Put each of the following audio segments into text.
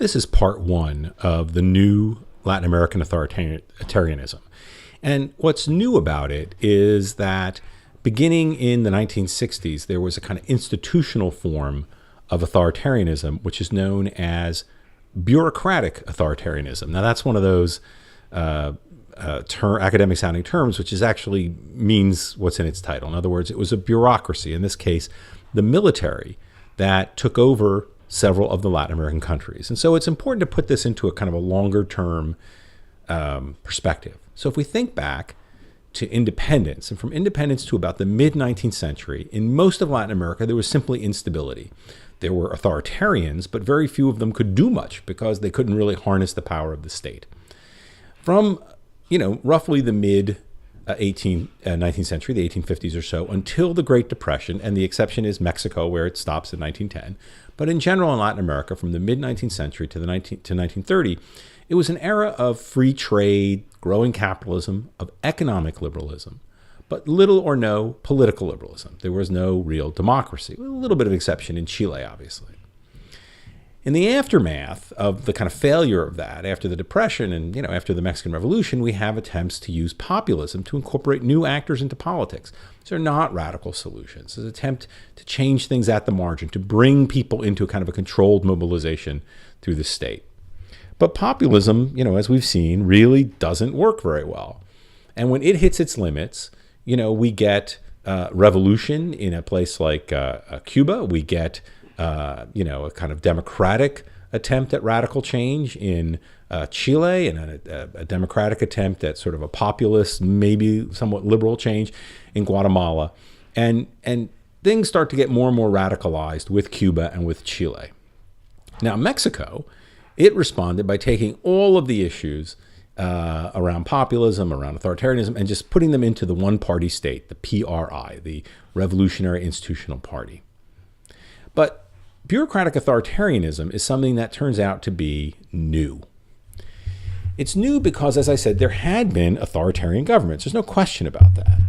This is part one of the new Latin American authoritarianism. And what's new about it is that beginning in the 1960s, there was a kind of institutional form of authoritarianism, which is known as bureaucratic authoritarianism. Now, that's one of those academic sounding terms, which is actually means what's in its title. In other words, it was a bureaucracy, in this case, the military, that took over several of the Latin American countries. And so it's important to put this into a kind of a longer term perspective. So if we think back to independence, and from independence to about the mid-19th century, in most of Latin America, there was simply instability. There were authoritarians, but very few of them could do much because they couldn't really harness the power of the state. From, roughly the mid-19th century, the 1850s or so, until the Great Depression, and the exception is Mexico, where it stops in 1910. But in general, in Latin America, from the mid-19th century to 1930, it was an era of free trade, growing capitalism, of economic liberalism, but little or no political liberalism. There was no real democracy, with a little bit of exception in Chile, obviously. In the aftermath of the kind of failure of that, after the Depression and after the Mexican Revolution, we have attempts to use populism to incorporate new actors into politics. These are not radical solutions. It's an attempt to change things at the margin, to bring people into a kind of a controlled mobilization through the state. But populism, as we've seen, really doesn't work very well. And when it hits its limits, we get revolution in a place like Cuba. We get a kind of democratic attempt at radical change in Chile, and a democratic attempt at sort of a populist, maybe somewhat liberal change in Guatemala. And things start to get more and more radicalized with Cuba and with Chile. Now, Mexico, it responded by taking all of the issues around populism, around authoritarianism, and just putting them into the one-party state, the PRI, the Revolutionary Institutional Party. But bureaucratic authoritarianism is something that turns out to be new. It's new because, as I said, there had been authoritarian governments. There's no question about that.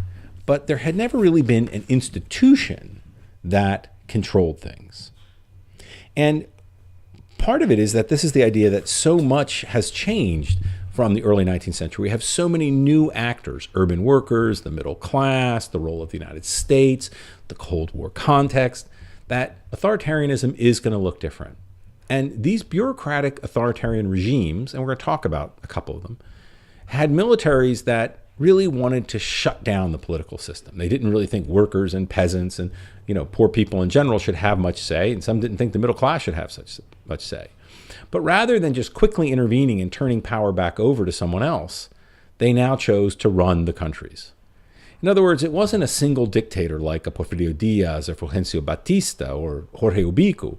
But there had never really been an institution that controlled things. And part of it is that this is the idea that so much has changed from the early 19th century. We have so many new actors, urban workers, the middle class, the role of the United States, the Cold War context, that authoritarianism is going to look different. And these bureaucratic authoritarian regimes, and we're going to talk about a couple of them, had militaries that really wanted to shut down the political system. They didn't really think workers and peasants and poor people in general should have much say, and some didn't think the middle class should have such much say. But rather than just quickly intervening and turning power back over to someone else, they now chose to run the countries. In other words, it wasn't a single dictator like a Porfirio Diaz or Fulgencio Batista or Jorge Ubico.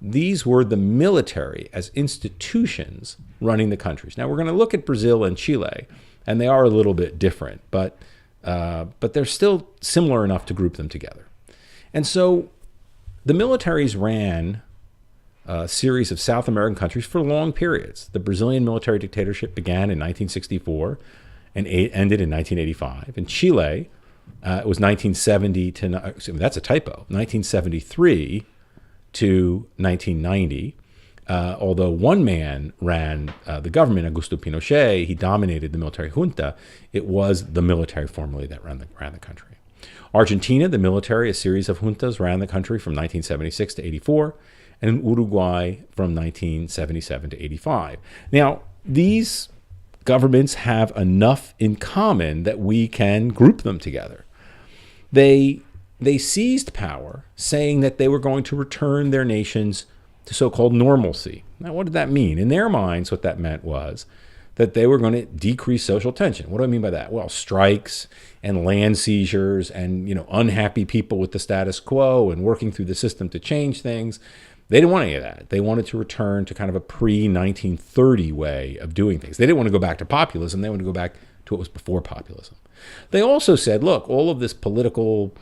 These were the military as institutions running the countries. Now, we're going to look at Brazil and Chile, and they are a little bit different, but they're still similar enough to group them together. And so the militaries ran a series of South American countries for long periods. The Brazilian military dictatorship began in 1964 and ended in 1985. In Chile, it was 1970 to, that's a typo, 1973 to 1990. Although one man ran the government, Augusto Pinochet, he dominated the military junta, it was the military formally that ran the country. Argentina, the military, a series of juntas ran the country from 1976 to 84, and in Uruguay from 1977 to 85. Now, these governments have enough in common that we can group them together. They seized power, saying that they were going to return their nations to so-called normalcy. Now, what did that mean? In their minds, what that meant was that they were going to decrease social tension. What do I mean by that? Well, strikes and land seizures and unhappy people with the status quo and working through the system to change things. They didn't want any of that. They wanted to return to kind of a pre-1930 way of doing things. They didn't want to go back to populism. They wanted to go back to what was before populism. They also said, look, all of this political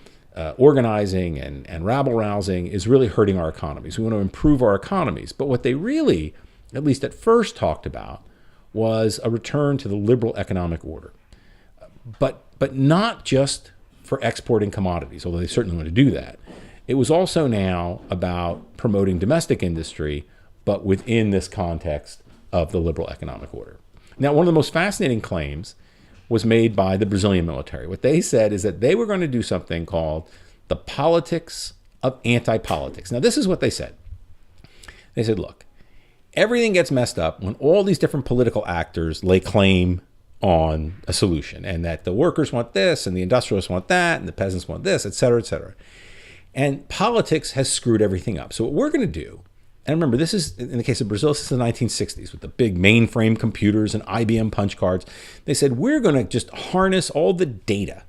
organizing and rabble-rousing is really hurting our economies. We want to improve our economies. But what they really, at least at first, talked about was a return to the liberal economic order. But not just for exporting commodities, although they certainly want to do that. It was also now about promoting domestic industry, but within this context of the liberal economic order. Now, one of the most fascinating claims was made by the Brazilian military. What they said is that they were going to do something called the politics of anti-politics. Now, this is what they said. They said, look, everything gets messed up when all these different political actors lay claim on a solution, and that the workers want this, and the industrialists want that, and the peasants want this, et cetera, et cetera. And politics has screwed everything up. So what we're going to do, and remember, this is, in the case of Brazil, this is the 1960s with the big mainframe computers and IBM punch cards. They said, we're going to just harness all the data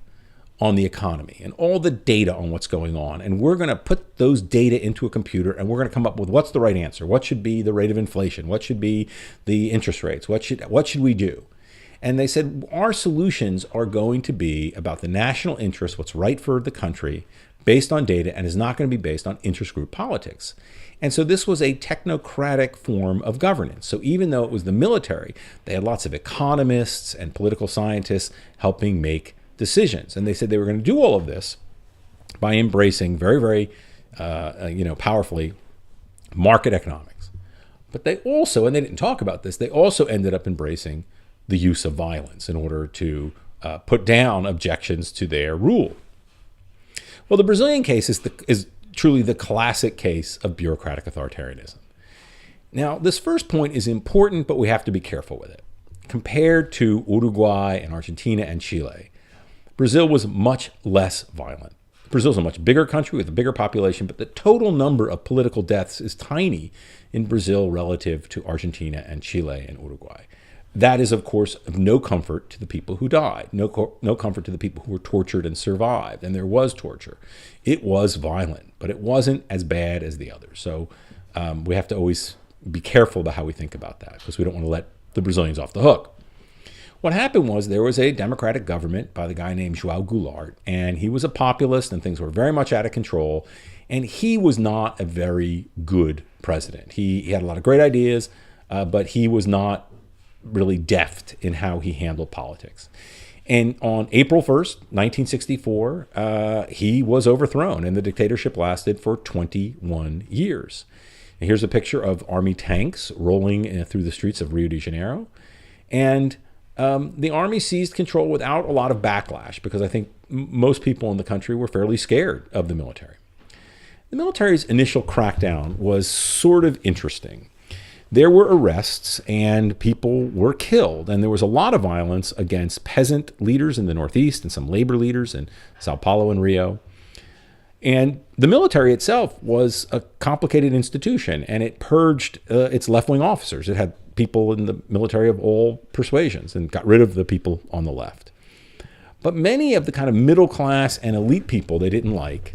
on the economy and all the data on what's going on. And we're going to put those data into a computer, and we're going to come up with what's the right answer. What should be the rate of inflation? What should be the interest rates? What should we do? And they said, our solutions are going to be about the national interest, what's right for the country, based on data, and is not going to be based on interest group politics. And so this was a technocratic form of governance. So even though it was the military, they had lots of economists and political scientists helping make decisions. And they said they were going to do all of this by embracing very, very, powerfully market economics. But they also, and they didn't talk about this, they also ended up embracing the use of violence in order to put down objections to their rule. Well, the Brazilian case is truly the classic case of bureaucratic authoritarianism. Now, this first point is important, but we have to be careful with it. Compared to Uruguay and Argentina and Chile, Brazil was much less violent. Brazil's a much bigger country with a bigger population, but the total number of political deaths is tiny in Brazil relative to Argentina and Chile and Uruguay. That is, of course, of no comfort to the people who died, no comfort to the people who were tortured and survived. And there was torture. It was violent, but it wasn't as bad as the others. So we have to always be careful about how we think about that, because we don't want to let the Brazilians off the hook. What happened was there was a democratic government by the guy named João Goulart, and he was a populist, and things were very much out of control. And he was not a very good president. He had a lot of great ideas, but he was not really deft in how he handled politics. And on April 1st, 1964, he was overthrown, and the dictatorship lasted for 21 years. And here's a picture of army tanks rolling through the streets of Rio de Janeiro. And the army seized control without a lot of backlash, because I think most people in the country were fairly scared of the military. The military's initial crackdown was sort of interesting. There were arrests and people were killed, and there was a lot of violence against peasant leaders in the Northeast and some labor leaders in Sao Paulo and Rio. And the military itself was a complicated institution, and it purged its left-wing officers. It had people in the military of all persuasions and got rid of the people on the left. But many of the kind of middle-class and elite people they didn't like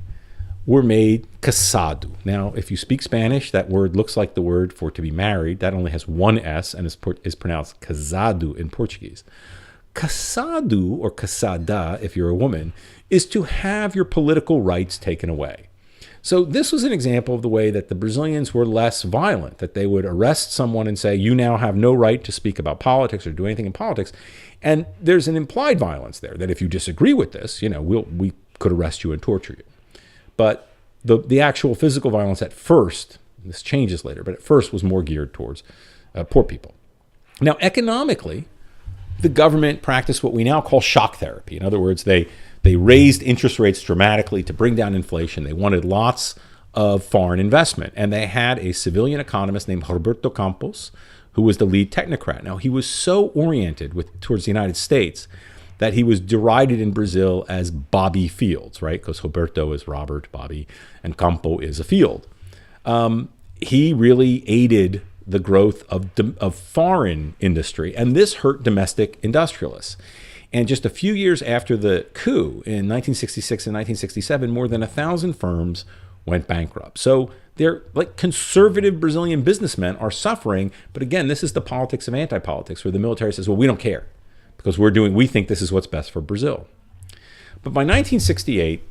were made casado. Now, if you speak Spanish, that word looks like the word for to be married. That only has one S and is pronounced casado in Portuguese. Casado, or casada, if you're a woman, is to have your political rights taken away. So this was an example of the way that the Brazilians were less violent, that they would arrest someone and say, you now have no right to speak about politics or do anything in politics. And there's an implied violence there, that if you disagree with this, we could arrest you and torture you. But the actual physical violence at first, this changes later, but at first was more geared towards poor people. Now, economically, the government practiced what we now call shock therapy. In other words, they raised interest rates dramatically to bring down inflation. They wanted lots of foreign investment. And they had a civilian economist named Roberto Campos, who was the lead technocrat. Now, he was so oriented towards the United States that he was derided in Brazil as Bobby Fields, right? Because Roberto is Robert, Bobby, and Campo is a field. He really aided the growth of foreign industry, and this hurt domestic industrialists. And just a few years after the coup in 1966 and 1967, more than 1,000 firms went bankrupt. So they're like conservative Brazilian businessmen are suffering. But again, this is the politics of anti-politics, where the military says, well, we don't care, because we think this is what's best for Brazil. But by 1968,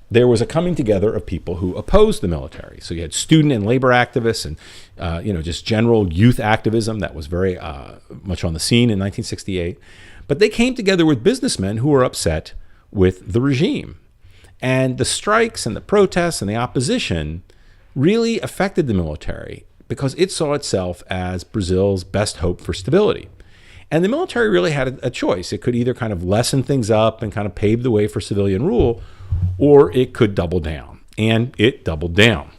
there was a coming together of people who opposed the military. So you had student and labor activists and just general youth activism that was very much on the scene in 1968. But they came together with businessmen who were upset with the regime. And the strikes and the protests and the opposition really affected the military, because it saw itself as Brazil's best hope for stability. And the military really had a choice. It could either kind of lessen things up and kind of pave the way for civilian rule, or it could double down. And it doubled down.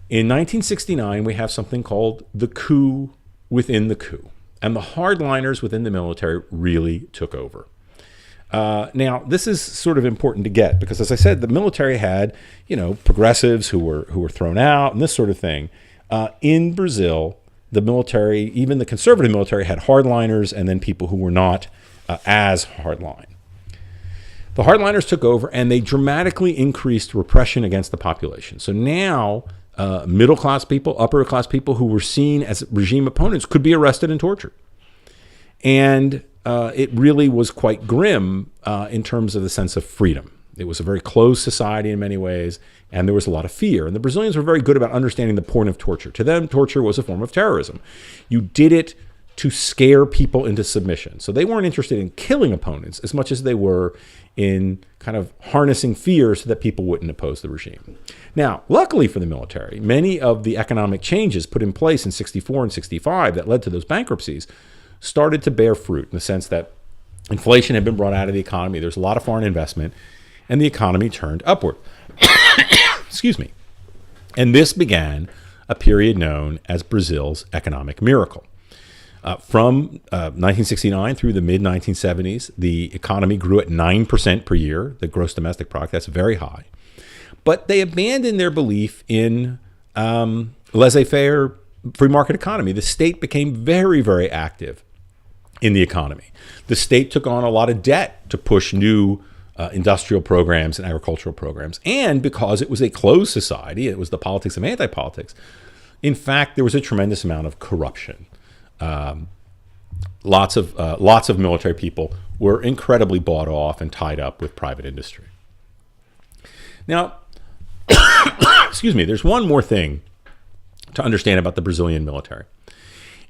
In 1969, we have something called the coup within the coup. And the hardliners within the military really took over. Now, this is sort of important to get because, as I said, the military had, progressives who were thrown out and this sort of thing. In Brazil, the military, even the conservative military, had hardliners and then people who were not as hardline. The hardliners took over and they dramatically increased repression against the population. So now middle-class people, upper-class people who were seen as regime opponents could be arrested and tortured. And it really was quite grim in terms of the sense of freedom. It was a very closed society in many ways, and there was a lot of fear. And the Brazilians were very good about understanding the point of torture. To them, torture was a form of terrorism. You did it to scare people into submission. So they weren't interested in killing opponents as much as they were in kind of harnessing fear so that people wouldn't oppose the regime. Now, luckily for the military, many of the economic changes put in place in 64 and 65 that led to those bankruptcies started to bear fruit in the sense that inflation had been brought out of the economy. There's a lot of foreign investment, and the economy turned upward. Excuse me. And this began a period known as Brazil's economic miracle. From 1969 through the mid-1970s, the economy grew at 9% per year, the gross domestic product. That's very high. But they abandoned their belief in laissez-faire free market economy. The state became very, very active in the economy. The state took on a lot of debt to push new industrial programs and agricultural programs. And because it was a closed society, it was the politics of anti-politics, in fact, there was a tremendous amount of corruption. Lots of military people were incredibly bought off and tied up with private industry. Now, excuse me, there's one more thing to understand about the Brazilian military.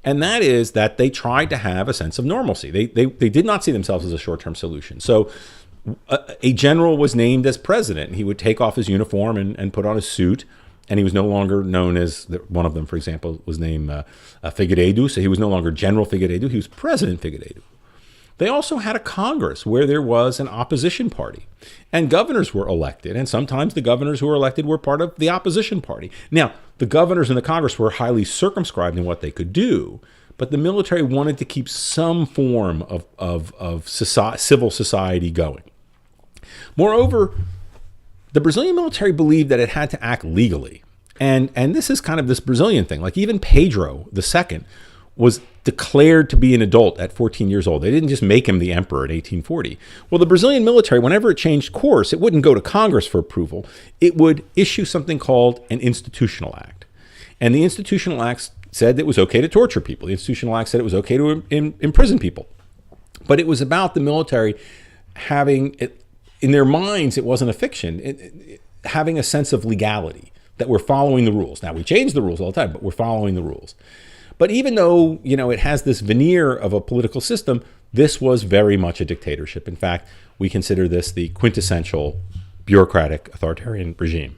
And that is that they tried to have a sense of normalcy. They did not see themselves as a short-term solution. So a general was named as president, and he would take off his uniform and put on a suit, and he was no longer known as, one of them, for example, was named Figueiredo, so he was no longer General Figueiredo, he was President Figueiredo. They also had a Congress where there was an opposition party, and governors were elected, and sometimes the governors who were elected were part of the opposition party. Now, the governors in the Congress were highly circumscribed in what they could do, but the military wanted to keep some form of civil society going. Moreover, the Brazilian military believed that it had to act legally. And this is kind of this Brazilian thing. Like even Pedro II was declared to be an adult at 14 years old. They didn't just make him the emperor in 1840. Well, the Brazilian military, whenever it changed course, it wouldn't go to Congress for approval. It would issue something called an institutional act. And the institutional act said it was okay to torture people. The institutional act said it was okay to imprison people. But it was about the military having, in their minds, it wasn't a fiction, having a sense of legality, that we're following the rules. Now, we change the rules all the time, but we're following the rules. But even though, it has this veneer of a political system, this was very much a dictatorship. In fact, we consider this the quintessential bureaucratic authoritarian regime.